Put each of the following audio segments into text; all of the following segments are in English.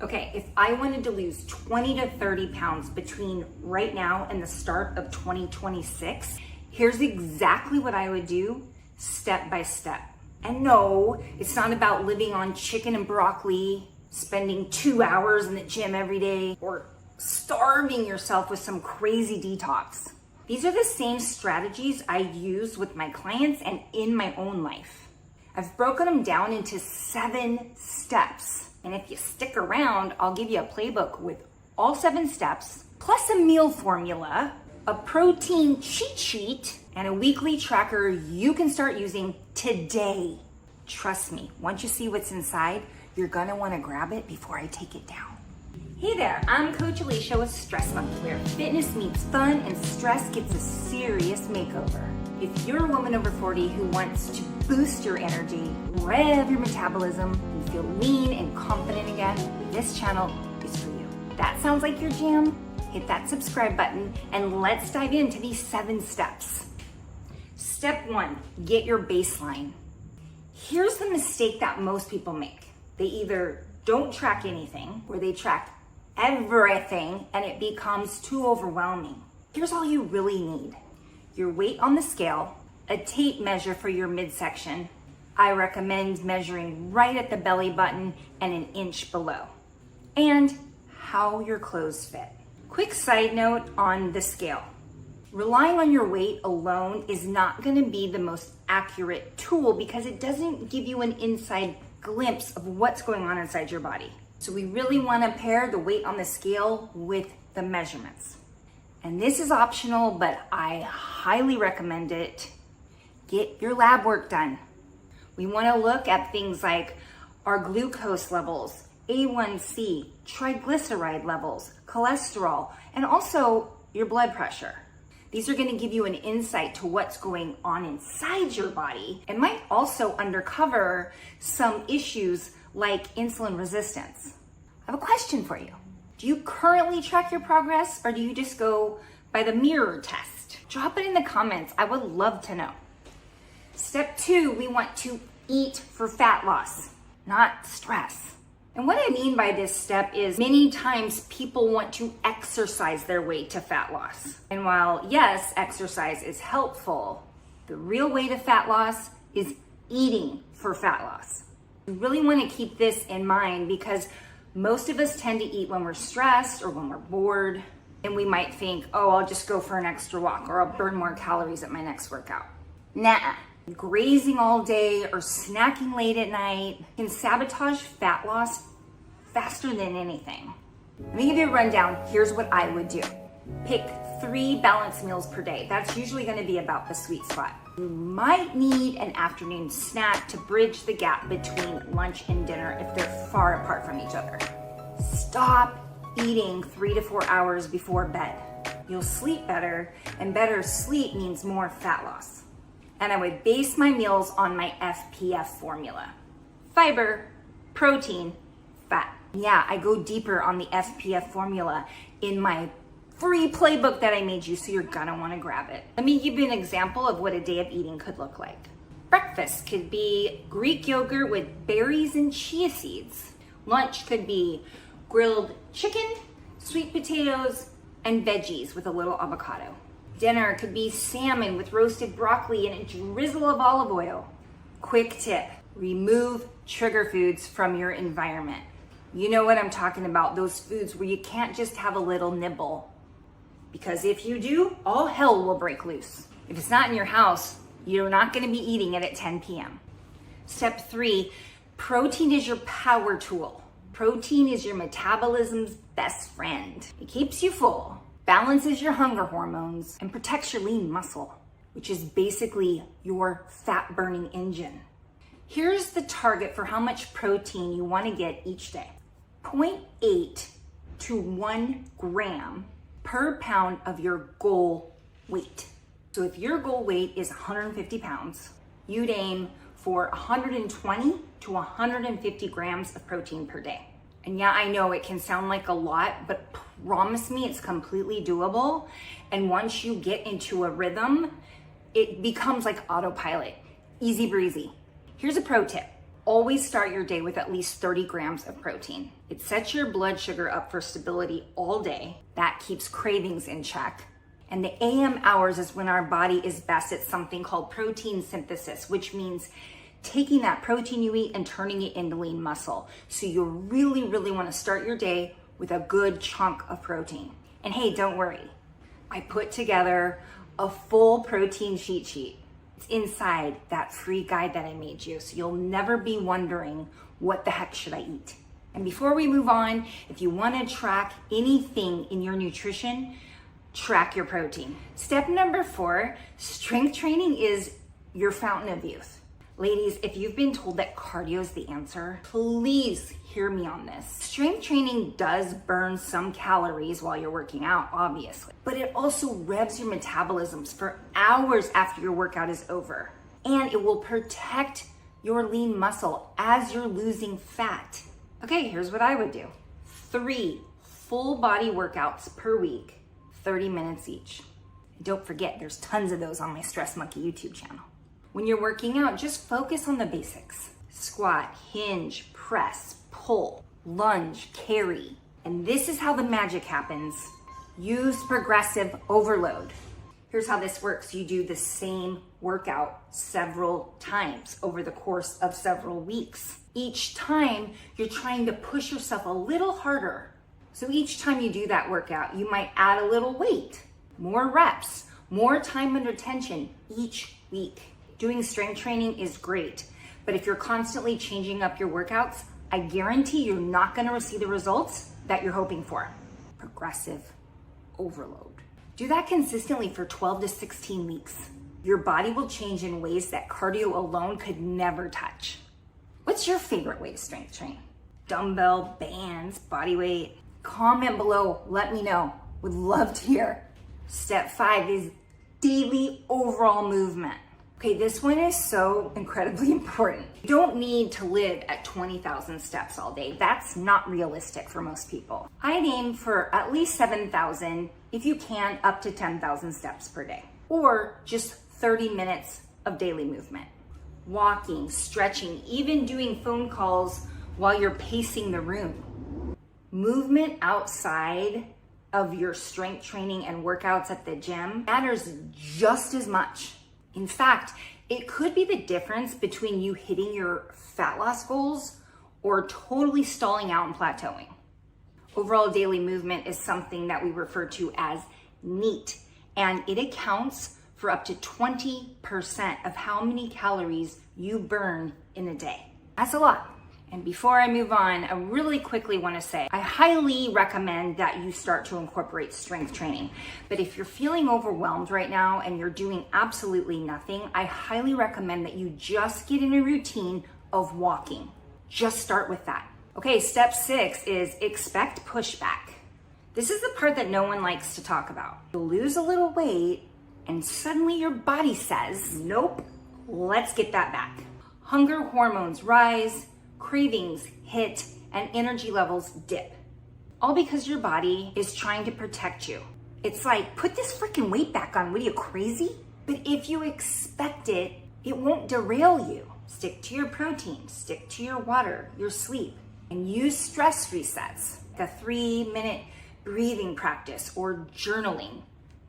Okay, if I wanted to lose 20 to 30 pounds between right now and the start of 2026, here's exactly what I would do step by step. And no, it's not about living on chicken and broccoli, spending 2 hours in the gym every day, or starving yourself with some crazy detox. These are the same strategies I use with my clients and in my own life. I've broken them down into 7 steps. And if you stick around, I'll give you a playbook with all 7 steps, plus a meal formula, a protein cheat sheet, and a weekly tracker you can start using today. Trust me, once you see what's inside, you're gonna wanna grab it before I take it down. Hey there, I'm Coach Alicia with Stress Monkee, where fitness meets fun and stress gets a serious makeover. If you're a woman over 40 who wants to boost your energy, rev your metabolism, and feel lean and confident again, this channel is for you. That sounds like your jam? Hit that subscribe button and let's dive into these 7 steps. Step 1, get your baseline. Here's the mistake that most people make. They either don't track anything or they track everything and it becomes too overwhelming. Here's all you really need. Your weight on the scale, a tape measure for your midsection. I recommend measuring right at the belly button and an inch below. And how your clothes fit. Quick side note on the scale. Relying on your weight alone is not going to be the most accurate tool because it doesn't give you an inside glimpse of what's going on inside your body. So we really want to pair the weight on the scale with the measurements. And this is optional, but I highly recommend it. Get your lab work done. We want to look at things like our glucose levels, A1C, triglyceride levels, cholesterol, and also your blood pressure. These are going to give you an insight to what's going on inside your body and might also uncover some issues like insulin resistance. I have a question for you. Do you currently track your progress or do you just go by the mirror test? Drop it in the comments. I would love to know. Step 2, we want to eat for fat loss, not stress. And what I mean by this step is many times people want to exercise their way to fat loss. And while yes, exercise is helpful, the real way to fat loss is eating for fat loss. You really want to keep this in mind because most of us tend to eat when we're stressed or when we're bored, and we might think, oh, I'll just go for an extra walk or I'll burn more calories at my next workout. Nah. Grazing all day or snacking late at night can sabotage fat loss faster than anything. Let me give you a rundown. Here's what I would do. Pick 3 balanced meals per day. That's usually going to be about the sweet spot. You might need an afternoon snack to bridge the gap between lunch and dinner if they're far apart from each other. Stop eating 3 to 4 hours before bed. You'll sleep better, and better sleep means more fat loss. And I would base my meals on my FPF formula. Fiber, protein, fat. Yeah, I go deeper on the FPF formula in my free playbook that I made you, so you're gonna wanna grab it. Let me give you an example of what a day of eating could look like. Breakfast could be Greek yogurt with berries and chia seeds. Lunch could be grilled chicken, sweet potatoes, and veggies with a little avocado. Dinner could be salmon with roasted broccoli and a drizzle of olive oil. Quick tip, remove trigger foods from your environment. You know what I'm talking about, those foods where you can't just have a little nibble. Because if you do, all hell will break loose. If it's not in your house, you're not gonna be eating it at 10 p.m. Step 3, protein is your power tool. Protein is your metabolism's best friend. It keeps you full, balances your hunger hormones, and protects your lean muscle, which is basically your fat burning engine. Here's the target for how much protein you want to get each day. 0.8 to 1 gram per pound of your goal weight. So if your goal weight is 150 pounds, you'd aim for 120 to 150 grams of protein per day. And yeah, I know it can sound like a lot, but promise me it's completely doable. And once you get into a rhythm, it becomes like autopilot, easy breezy. Here's a pro tip. Always start your day with at least 30 grams of protein. It sets your blood sugar up for stability all day. That keeps cravings in check. And the AM hours is when our body is best at something called protein synthesis, which means taking that protein you eat and turning it into lean muscle. So you really, really want to start your day with a good chunk of protein. And hey, don't worry. I put together a full protein cheat sheet. It's inside that free guide that I made you, so you'll never be wondering what the heck should I eat. And before we move on, if you want to track anything in your nutrition, track your protein. Step number 4, strength training is your fountain of youth. Ladies, if you've been told that cardio is the answer, please hear me on this. Strength training does burn some calories while you're working out, obviously, but it also revs your metabolisms for hours after your workout is over. And it will protect your lean muscle as you're losing fat. Okay, here's what I would do. 3 full body workouts per week, 30 minutes each. And don't forget, there's tons of those on my Stress Monkee YouTube channel. When you're working out, just focus on the basics. Squat, hinge, press, pull, lunge, carry. And this is how the magic happens. Use progressive overload. Here's how this works. You do the same workout several times over the course of several weeks. Each time, you're trying to push yourself a little harder. So each time you do that workout, you might add a little weight, more reps, more time under tension each week. Doing strength training is great, but if you're constantly changing up your workouts, I guarantee you're not going to receive the results that you're hoping for. Progressive overload. Do that consistently for 12 to 16 weeks. Your body will change in ways that cardio alone could never touch. What's your favorite way to strength train? Dumbbell, bands, body weight? Comment below, let me know. Would love to hear. Step 5 is daily overall movement. Okay, this one is so incredibly important. You don't need to live at 20,000 steps all day. That's not realistic for most people. I'd aim for at least 7,000, if you can, up to 10,000 steps per day, or just 30 minutes of daily movement. Walking, stretching, even doing phone calls while you're pacing the room. Movement outside of your strength training and workouts at the gym matters just as much. In fact, it could be the difference between you hitting your fat loss goals or totally stalling out and plateauing. Overall daily movement is something that we refer to as NEAT, and it accounts for up to 20% of how many calories you burn in a day. That's a lot. And before I move on, I really quickly want to say, I highly recommend that you start to incorporate strength training. But if you're feeling overwhelmed right now and you're doing absolutely nothing, I highly recommend that you just get in a routine of walking. Just start with that. Okay, step 6 is expect pushback. This is the part that no one likes to talk about. You'll lose a little weight and suddenly your body says, nope, let's get that back. Hunger hormones rise, cravings hit, and energy levels dip. All because your body is trying to protect you. It's like, put this freaking weight back on, what are you, crazy? But if you expect it, it won't derail you. Stick to your protein, stick to your water, your sleep, and use stress resets, like a 3-minute breathing practice or journaling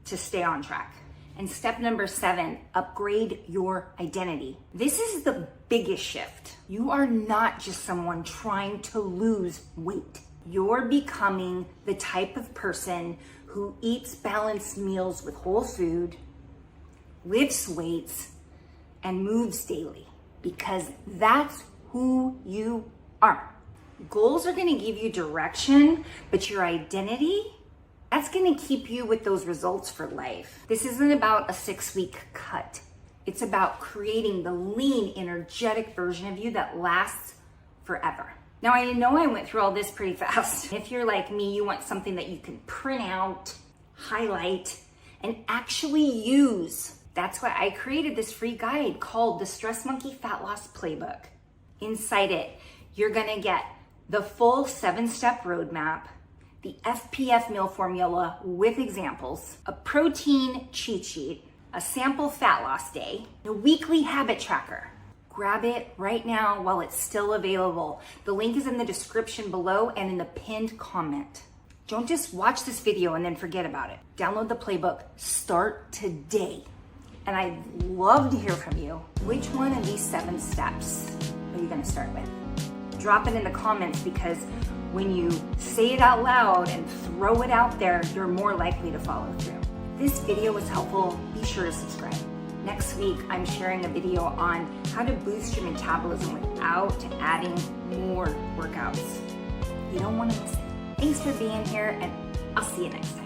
to stay on track. And step number 7, upgrade your identity. This is the biggest shift. You are not just someone trying to lose weight. You're becoming the type of person who eats balanced meals with whole food, lifts weights, and moves daily, because that's who you are. Goals are going to give you direction, but your identity, that's going to keep you with those results for life. This isn't about a 6-week cut. It's about creating the lean, energetic version of you that lasts forever. Now, I know I went through all this pretty fast. If you're like me, you want something that you can print out, highlight, and actually use. That's why I created this free guide called the Stress Monkee Fat Loss Playbook. Inside it, you're gonna get the full 7-step roadmap, the FPF Meal Formula with examples, a protein cheat sheet, a sample fat loss day, a weekly habit tracker, Grab it right now while it's still available. The link is in the description below and in the pinned comment. Don't just watch this video and then forget about it. Download the playbook, start today. And I'd love to hear from you. Which one of these 7 steps are you gonna start with? Drop it in the comments, because when you say it out loud and throw it out there, you're more likely to follow through. If this video was helpful, be sure to subscribe. Next week, I'm sharing a video on how to boost your metabolism without adding more workouts. You don't want to miss it. Thanks for being here, and I'll see you next time.